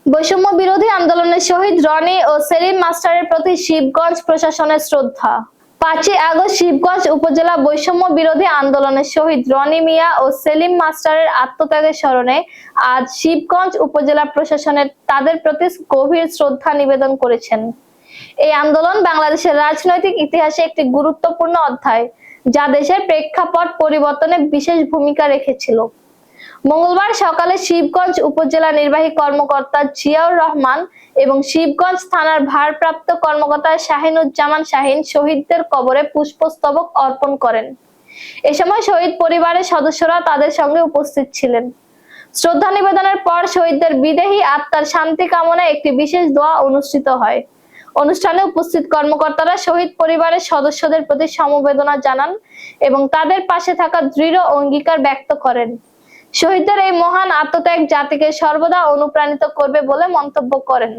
বৈষম্য বিরোধী আন্দোলনের শহীদ রনি ও সেলিম মাস্টারের প্রতি শিবগঞ্জ প্রশাসনের শ্রদ্ধা। 5ই আগস্ট শিবগঞ্জ উপজেলা বৈষম্য বিরোধী আন্দোলনের শহীদ রনি মিয়া ও সেলিম মাস্টারের আত্মত্যাগের স্মরণে আজ শিবগঞ্জ উপজেলা প্রশাসনের তাদের প্রতি গভীর শ্রদ্ধা নিবেদন করেছেন। এই আন্দোলন বাংলাদেশের রাজনৈতিক ইতিহাসে একটি গুরুত্বপূর্ণ অধ্যায়, যা দেশের প্রেক্ষাপট পরিবর্তনে বিশেষ ভূমিকা রেখেছিল। মঙ্গলবার সকালে শিবগঞ্জ উপজেলা নির্বাহী কর্মকর্তা জিয়াউর রহমান এবং শিবগঞ্জ থানার ভারপ্রাপ্ত কর্মকর্তা শাহিনুজ্জামান শাহিন শহীদদের কবরে পুষ্পস্তবক অর্পণ করেন। এ সময় শহীদ পরিবারের সদস্যরা তাদের সঙ্গে উপস্থিত ছিলেন। শ্রদ্ধা নিবেদনের পর শহীদদের বিদেহী আত্মার শান্তি কামনায় একটি বিশেষ দোয়া অনুষ্ঠিত হয়। অনুষ্ঠানে উপস্থিত কর্মকর্তারা শহীদ পরিবারের সদস্যদের প্রতি সমবেদনা জানান এবং তাদের পাশে থাকার দৃঢ় অঙ্গীকার ব্যক্ত করেন। শহীদদের এই মহান আত্মত্যাগ জাতিকে সর্বদা অনুপ্রাণিত করবে বলে মন্তব্য করেন।